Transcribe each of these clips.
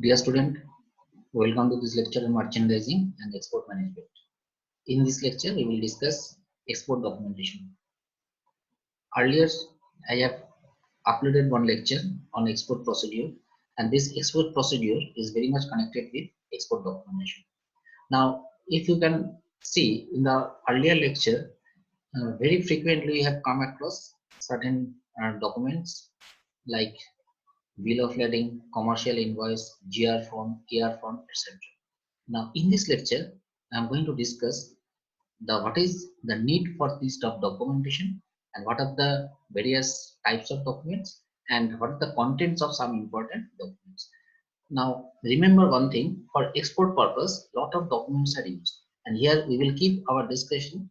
Dear student, welcome to this lecture on merchandising and export management. In this lecture, we will discuss export documentation. Earlier, I have uploaded one lecture on export procedure, and this export procedure is very much connected with export documentation. Now, if you can see in the earlier lecture, very frequently we have come across certain documents like bill of lading, commercial invoice, GR form, KR form, etc. Now, in this lecture, I am going to discuss the what is the need for this type of documentation and what are the various types of documents and what are the contents of some important documents. Now, remember one thing: for export purpose, lot of documents are used, and here we will keep our discussion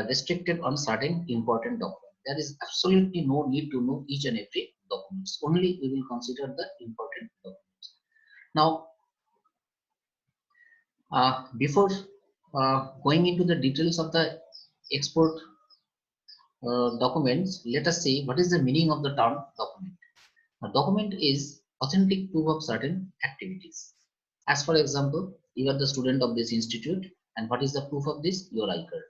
restricted on certain important documents. There is absolutely no need to know each and every documents. Only we will consider the important documents. Now, before going into the details of the export documents, let us see what is the meaning of the term document. A document is authentic proof of certain activities. As for example, you are the student of this institute, and what is the proof of this? Your I card.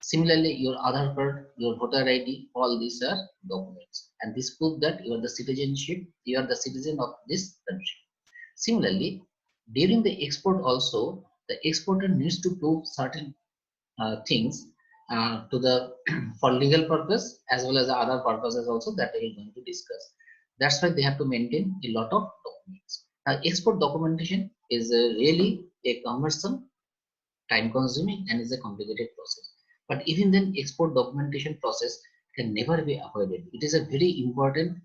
Similarly, your Aadhaar card, your voter ID, all these are documents, and this prove that you are the citizenship, you are the citizen of this country. Similarly, during the export also, the exporter needs to prove certain things to the for legal purpose as well as the other purposes also that we are going to discuss. That's why they have to maintain a lot of documents. Now, export documentation is really a cumbersome, time consuming, and is a complicated process. But even then, export documentation process can never be avoided. It is a very important.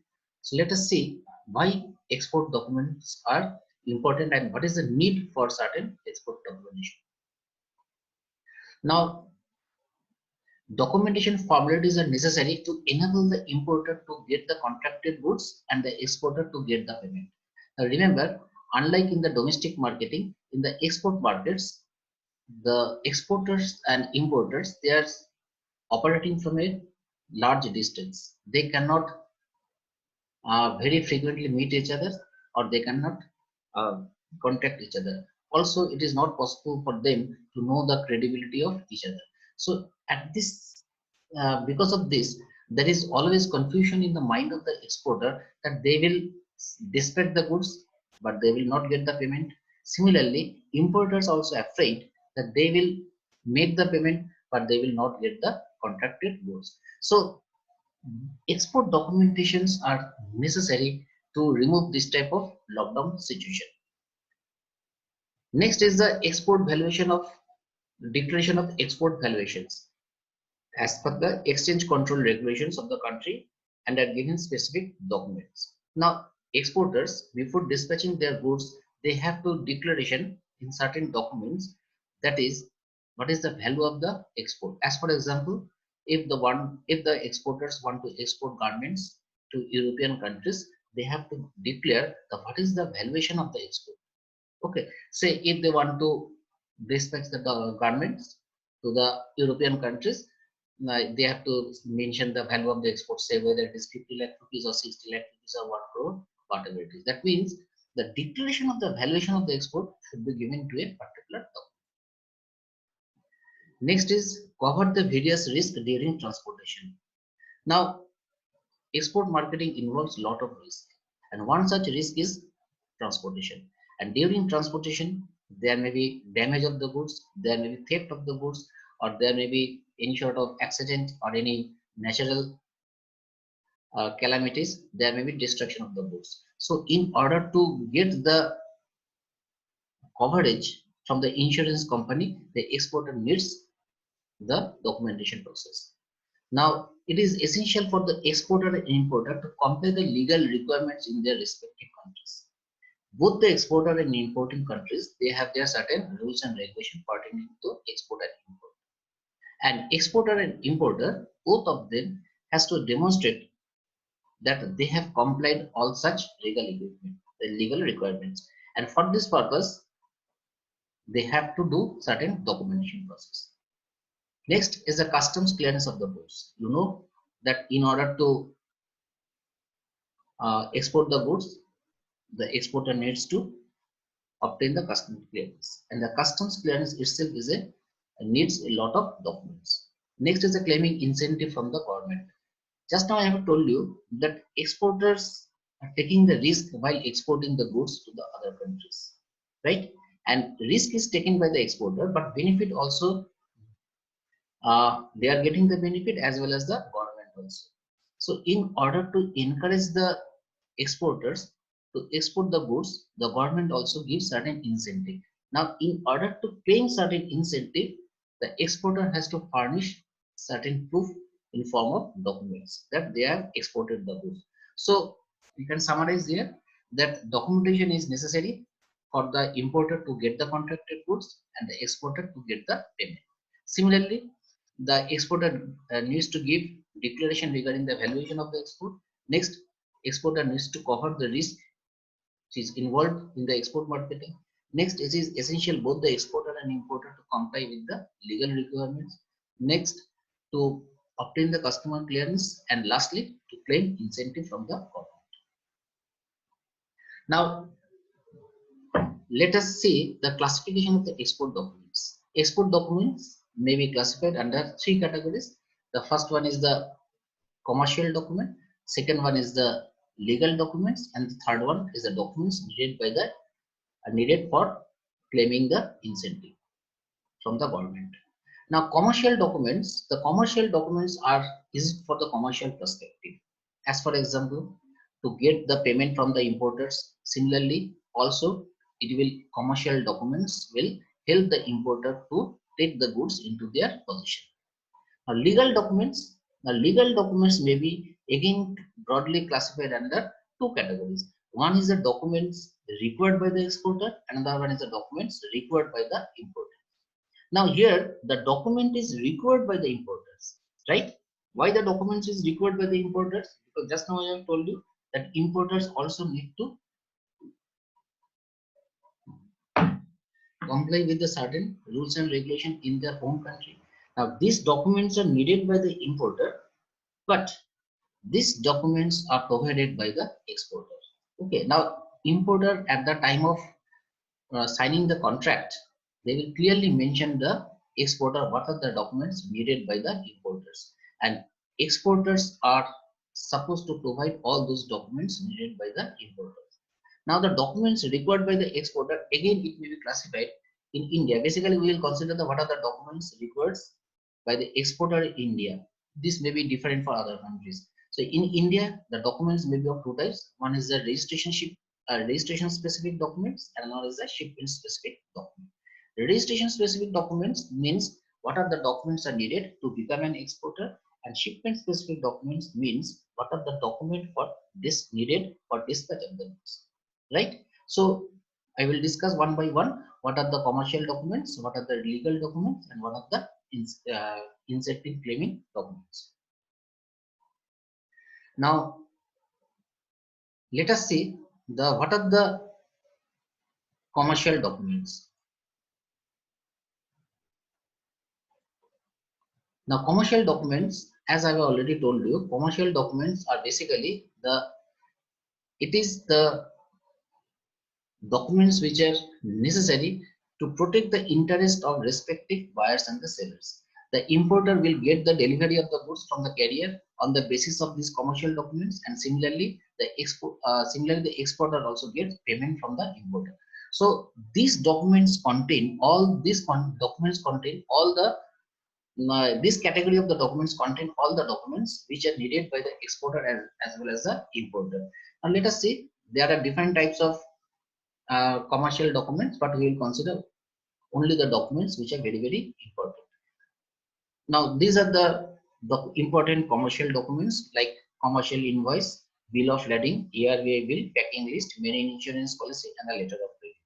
So let us see why export documents are important and what is the need for certain export documentation. Now, documentation formalities are necessary to enable the importer to get the contracted goods and the exporter to get the payment. Now remember, unlike in the domestic marketing, in the export markets, the exporters and importers, they are operating from a large distance. They cannot very frequently meet each other, or they cannot uh, contact each other. Also, it is not possible for them to know the credibility of each other. So at this, because of this, there is always confusion in the mind of the exporter that they will dispatch the goods, but they will not get the payment. Similarly, importers also afraid that they will make the payment, but they will not get the contracted goods. So export documentations are necessary to remove this type of lockdown situation. Next is the export valuation of declaration of export valuations as per the exchange control regulations of the country and are given specific documents. Now, exporters before dispatching their goods, they have to declaration in certain documents, that is what is the value of the export. As for example, if the exporters want to export garments to European countries, they have to declare the what is the valuation of the export. Okay, say if they want to dispatch the garments to the European countries, they have to mention the value of the export, say whether it is 50 lakh rupees or 60 lakh rupees or 1 crore, whatever it is. That means the declaration of the valuation of the export should be given to a particular document. Next is cover the various risks during transportation. Now, export marketing involves a lot of risk, and one such risk is transportation. And during transportation, there may be damage of the goods, there may be theft of the goods, or there may be any sort of accident or any natural calamities, there may be destruction of the goods. So, in order to get the coverage from the insurance company, the exporter needs the documentation process. Now, it is essential for the exporter and importer to comply the legal requirements in their respective countries. Both the exporter and importing countries, they have their certain rules and regulations pertaining to export and import. And exporter and importer, both of them has to demonstrate that they have complied all such legal requirements. And for this purpose, they have to do certain documentation process. Next is the customs clearance of the goods. You know that in order to export the goods, the exporter needs to obtain the customs clearance, and the customs clearance itself is a needs a lot of documents. Next is the claiming incentive from the government. Just now I have told you that exporters are taking the risk while exporting the goods to the other countries, right? And risk is taken by the exporter, but benefit also they are getting the benefit as well as the government also. So in order to encourage the exporters to export the goods, the government also gives certain incentive. Now, in order to claim certain incentive, the exporter has to furnish certain proof in form of documents that they have exported the goods. So you can summarize here that documentation is necessary for the importer to get the contracted goods and the exporter to get the payment. Similarly, the exporter needs to give declaration regarding the valuation of the export. Next, exporter needs to cover the risk which is involved in the export marketing. Next, it is essential both the exporter and importer to comply with the legal requirements. Next, to obtain the customer clearance, and lastly, to claim incentive from the government. Now, let us see the classification of the export documents. Export documents may be classified under three categories. The first one is the commercial document, second one is the legal documents, and the third one is the documents needed by the needed for claiming the incentive from the government. Now, the commercial documents are is for the commercial perspective. As for example, to get the payment from the importers. Similarly, also it will commercial documents will help the importer to take the goods into their possession. Now, legal documents may be again broadly classified under two categories. One is the documents required by the exporter, another one is the documents required by the importer. Now here the document is required by the importers, right? Why the documents is required by the importers? Because just now I have told you that importers also need to comply with the certain rules and regulation in their home country. Now these documents are needed by the importer, but these documents are provided by the exporter. Okay, now importer at the time of signing the contract, they will clearly mention the exporter what are the documents needed by the importers, and exporters are supposed to provide all those documents needed by the importers. Now the documents required by the exporter, again it may be classified in India. Basically, we will consider the what are the documents required by the exporter in India. This may be different for other countries. So in India, the documents may be of two types. One is the registration specific documents, and another is the shipment specific document. Registration specific documents means what are the documents are needed to become an exporter, and shipment specific documents means what are the document for this needed for dispatch of the goods, right? So I will discuss one by one what are the commercial documents, what are the legal documents, and what are the incentive claiming documents. Now let us see the what are the commercial documents. Now commercial documents, as I have already told you, commercial documents are basically it is the documents which are necessary to protect the interest of respective buyers and the sellers. The importer will get the delivery of the goods from the carrier on the basis of these commercial documents, and similarly, the exporter also gets payment from the importer. So these documents contain documents contain all the this category of the documents contain all the documents which are needed by the exporter as well as the importer. Now let us see there are different types of commercial documents, but we will consider only the documents which are very important. Now these are the important commercial documents like commercial invoice, bill of lading, ARVA bill, packing list, marine insurance policy, and a letter of credit.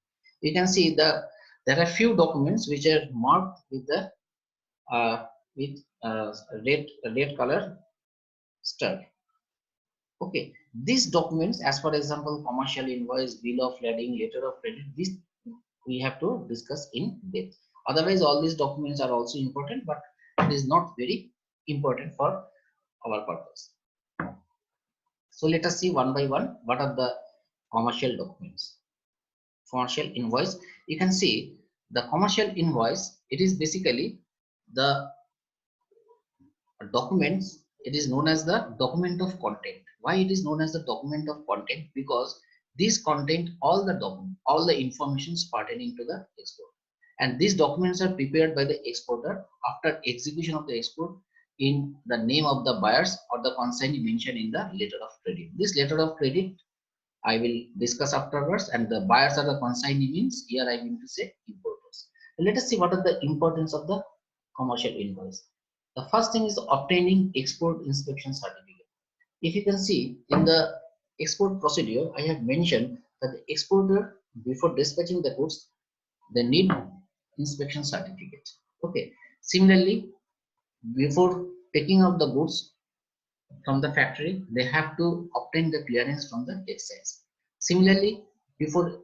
You can see there are few documents which are marked with the uh, with red color star. Okay, these documents, as for example, commercial invoice, bill of lading, letter of credit, this we have to discuss in depth. Otherwise, all these documents are also important, but it is not very important for our purpose. So let us see one by one what are the commercial documents. Commercial invoice, you can see the commercial invoice, it is basically the documents. It is known as the document of content. Why it is known as the document of content? Because this content all the document, all the informations pertaining to the export, and these documents are prepared by the exporter after execution of the export in the name of the buyers or the consignee mentioned in the letter of credit. This letter of credit I will discuss afterwards, and the buyers are the consignee means here I mean to say importers. Let us see what are the importance of the commercial invoice. The first thing is obtaining export inspection certificate. If you can see in the export procedure, I have mentioned that the exporter before dispatching the goods, they need inspection certificate. Okay. Similarly, before taking out the goods from the factory, they have to obtain the clearance from the excise. Similarly, before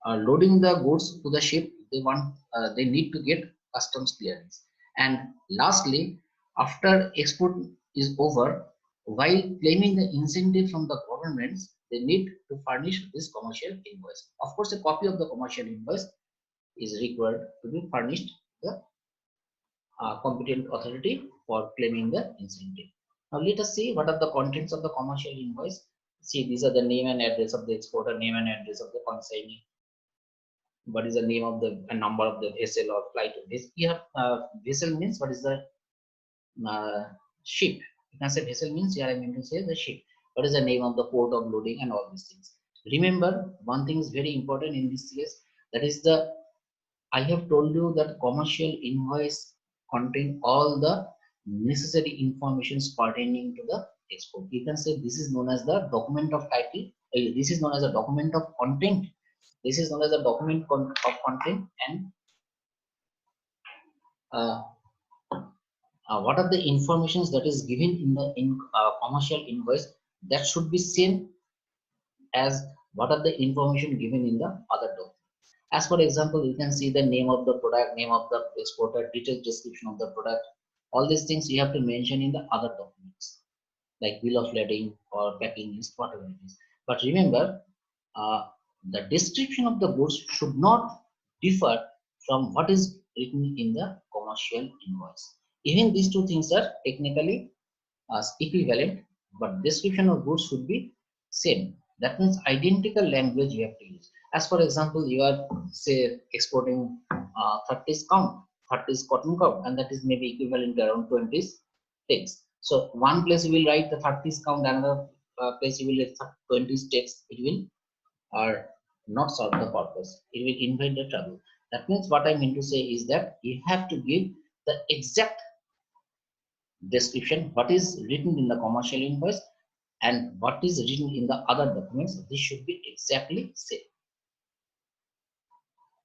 loading the goods to the ship, they need to get customs clearance. And lastly, after export is over, while claiming the incentive from the governments, they need to furnish this commercial invoice. Of course, a copy of the commercial invoice is required to be furnished the competent authority for claiming the incentive. Now let us see what are the contents of the commercial invoice. See, these are the name and address of the exporter, name and address of the consignee. What is the name of the number of the vessel or flight? This here, vessel means what is the uh, ship. You can say vessel means here I mean to say the ship. What is the name of the port of loading and all these things. Remember, one thing is very important in this case. That is the I have told you that commercial invoice contain all the necessary informations pertaining to the export. You can say this is known as the document of title. This is known as a document of content. This is known as a document of content, and uh, what are the informations that is given in the commercial invoice that should be same as what are the information given in the other document. As for example, you can see the name of the product, name of the exporter, detailed description of the product. All these things you have to mention in the other documents, like bill of lading or packing list, whatever it is. But remember, uh, the description of the goods should not differ from what is written in the commercial invoice. Even these two things are technically equivalent, but description of goods should be same. That means identical language you have to use. As for example, you are say exporting 30 count, 30 cotton count, and that is maybe equivalent to around 20 text. So one place you will write the 30 count, another place you will write 20 text. It will not solve the purpose. It will invent the trouble. That means what I mean to say is that you have to give the exact description what is written in the commercial invoice and what is written in the other documents. This should be exactly same.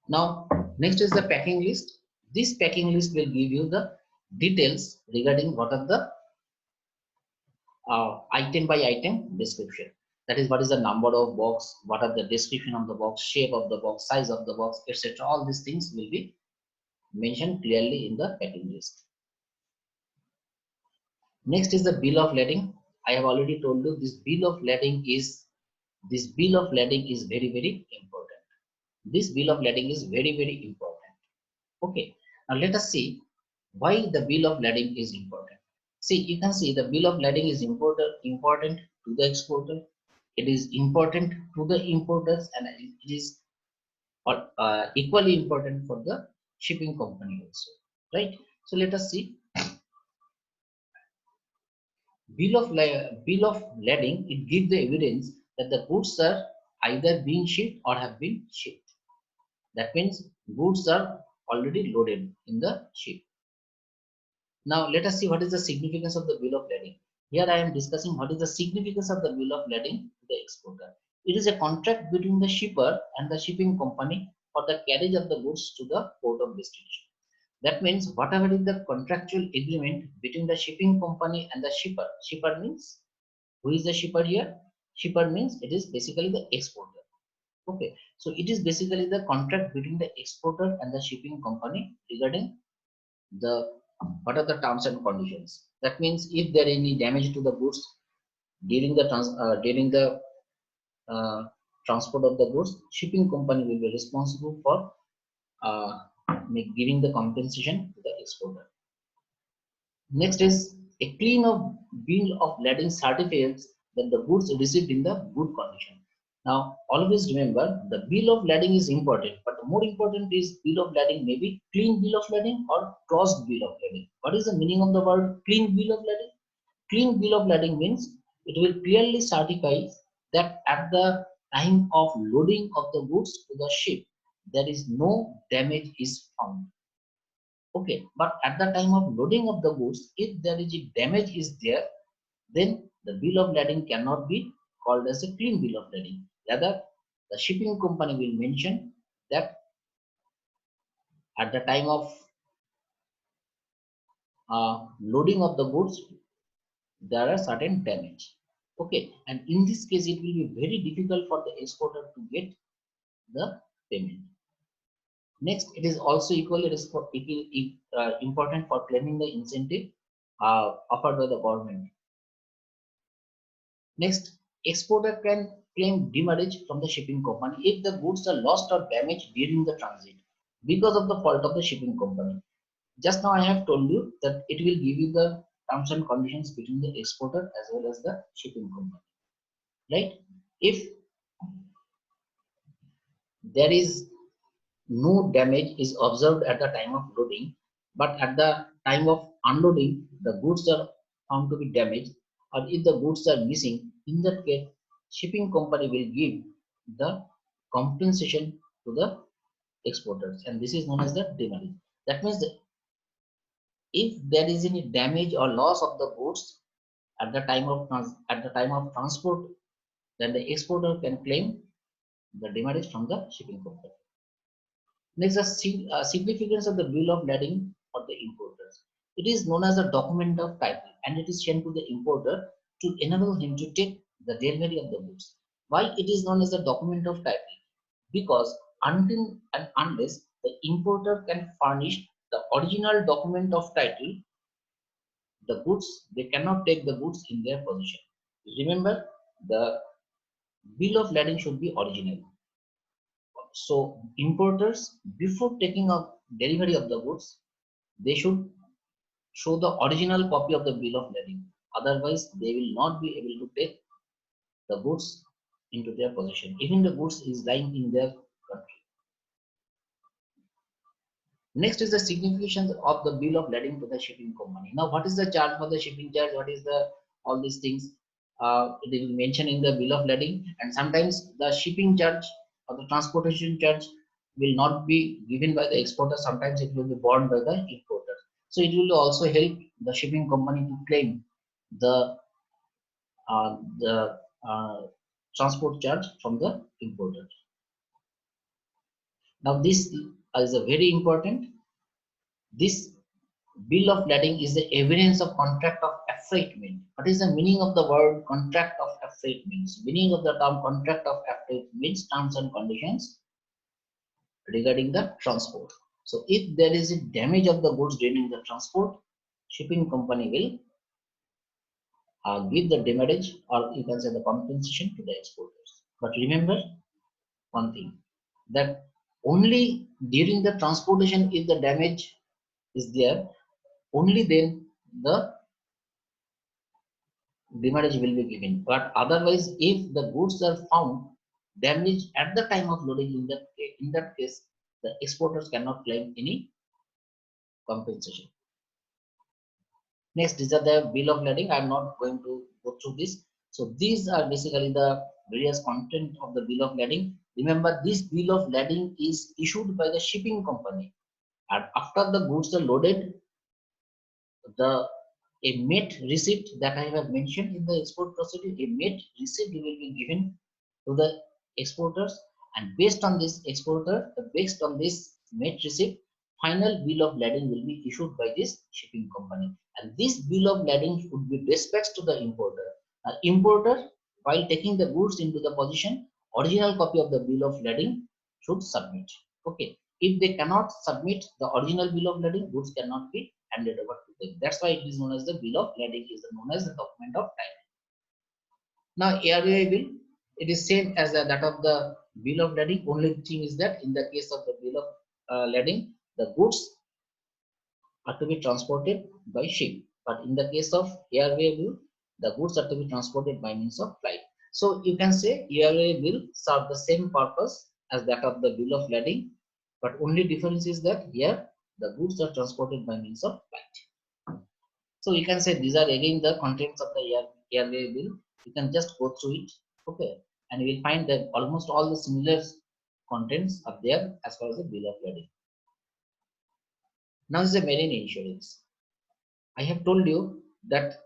Now next is the packing list. This packing list will give you the details regarding what are the item by item description. That is what is the number of box, what are the description of the box, shape of the box, size of the box, etc. All these things will be mentioned clearly in the packing list. Next is the bill of lading. I have already told you this bill of lading is very important. This bill of lading is very important. Okay. Now let us see why the bill of lading is important. See, you can see the bill of lading is important to the exporter. It is important to the importers, and it is equally important for the shipping company also. Right. So let us see. Bill of lading, it gives the evidence that the goods are either being shipped or have been shipped. That means goods are already loaded in the ship. Now let us see what is the significance of the bill of lading. Here I am discussing what is the significance of the bill of lading to the exporter. It is a contract between the shipper and the shipping company for the carriage of the goods to the port of destination. That means whatever is the contractual agreement between the shipping company and the shipper. Shipper means, who is the shipper here? Shipper means it is basically the exporter. Okay, so it is basically the contract between the exporter and the shipping company regarding the what are the terms and conditions. That means if there is any damage to the goods during the transport of the goods, shipping company will be responsible for giving the compensation to the exporter. Next is a clean of bill of lading certificates that the goods received in the good condition. Now, always remember the bill of lading is important, but the more important is bill of lading, maybe clean bill of lading or closed bill of lading. What is the meaning of the word clean bill of lading? Clean bill of lading means it will clearly certify that at the time of loading of the goods to the ship, there is no damage is found. Okay, but at the time of loading of the goods, if there is a damage is there, then the bill of lading cannot be called as a clean bill of lading. Rather, the shipping company will mention that at the time of loading of the goods, there are certain damage. Okay, and in this case, it will be very difficult for the exporter to get the payment. Next, it is also equally important for claiming the incentive offered by the government. Next, exporter can claim demurrage from the shipping company if the goods are lost or damaged during the transit because of the fault of the shipping company. Just now I have told you that it will give you the terms and conditions between the exporter as well as the shipping company. Right? If there is no damage is observed at the time of loading, but at the time of unloading, the goods are found to be damaged, or if the goods are missing, in that case, shipping company will give the compensation to the exporters, and this is known as the demurrage. That means that if there is any damage or loss of the goods at the time of transport, then the exporter can claim the demurrage from the shipping company. Next, the significance of the bill of lading for the importers. It is known as a document of title and it is sent to the importer to enable him to take the delivery of the goods. Why it is known as a document of title? Because until and unless the importer can furnish the original document of title, the goods, they cannot take the goods in their possession. Remember, the bill of lading should be original. So importers, before taking up delivery of the goods, they should show the original copy of the bill of lading. Otherwise, they will not be able to take the goods into their possession. Even the goods is lying in their country. Next is the significance of the bill of lading to the shipping company. Now, what is the charge for the shipping charge? What is the all these things? They will mention in the bill of lading, and sometimes the shipping charge or the transportation charge will not be given by the exporter. Sometimes it will be borne by the importer. So it will also help the shipping company to claim the the transport charge from the importer. Now this is a very important. This bill of lading is the evidence of contract of affreightment. What is the meaning of the word contract of affreightment? Meaning of the term contract of affreightment means terms and conditions regarding the transport. So if there is a damage of the goods during the transport, shipping company will give the demurrage or you can say the compensation to the exporters. But remember one thing, that only during the transportation if the damage is there, only then the demurrage will be given. But otherwise, if the goods are found damaged at the time of loading, in that case, the exporters cannot claim any compensation. Next, these are the bill of lading. I am not going to go through this. So these are basically the various content of the bill of lading. Remember, this bill of lading is issued by the shipping company, and after the goods are loaded, the a mate receipt that I have mentioned in the export procedure, a mate receipt will be given to the exporters, and based on this based on this mate receipt, final bill of lading will be issued by this shipping company, and this bill of lading would be dispatched to the importer. Importer, while taking the goods into the position, original copy of the bill of lading should submit. Okay, if they cannot submit the original bill of lading, goods cannot be handed over to them. That's why it is known as the bill of lading, is known as the document of title. Now, area bill. it is same as that of the bill of lading. Only thing is that in the case of the bill of lading, the goods are to be transported by ship, but in the case of airway bill, the goods are to be transported by means of flight. So you can say airway bill serve the same purpose as that of the bill of lading, but only difference is that here the goods are transported by means of flight. So you can say these are again the contents of the airway bill. You can just go through it, okay, and you will find that almost all the similar contents are there as far as the bill of lading. Now is the marine insurance. I have told you that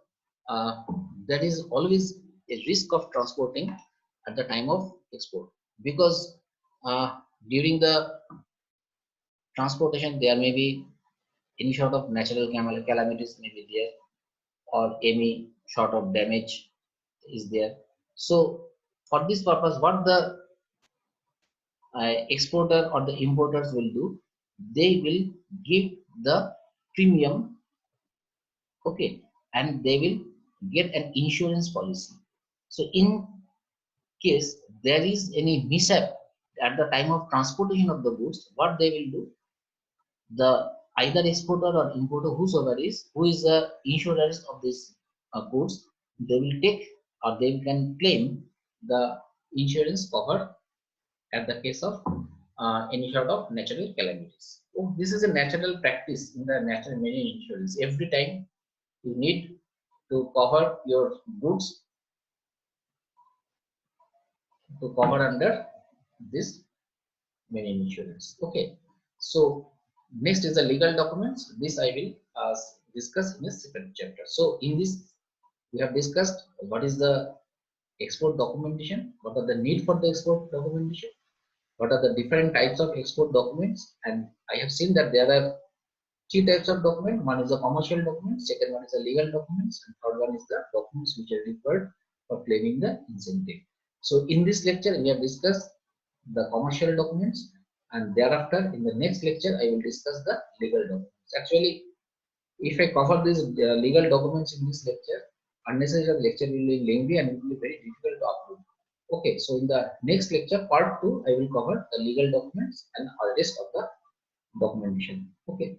uh, there is always a risk of transporting at the time of export, because during the transportation there may be any sort of natural calamities may be there, or any sort of damage is there. So for this purpose, what the exporter or the importers will do, they will give the premium, okay, and they will get an insurance policy. So in case there is any mishap at the time of transportation of the goods, what they will do, the either exporter or importer, whosoever is who is the insurance of this goods, they will take or they can claim the insurance cover at the case of any sort of natural calamities. So this is a natural practice in the natural marine insurance. Every time you need to cover your goods to cover under this marine insurance. Okay, so next is the legal documents. This I will discuss in a separate chapter. So in this we have discussed what is the export documentation, what are the need for the export documentation, what are the different types of export documents, and I have seen that there are three types of document. One is the commercial document, second one is the legal documents, and third one is the documents which are required for claiming the incentive. So in this lecture we have discussed the commercial documents, and thereafter in the next lecture I will discuss the legal documents. Actually, if I cover these legal documents in this lecture, unnecessary lecture will be lengthy and it will be very difficult to upload. Okay, so in the next lecture, part 2, I will cover the legal documents and all rest of the documentation. Okay.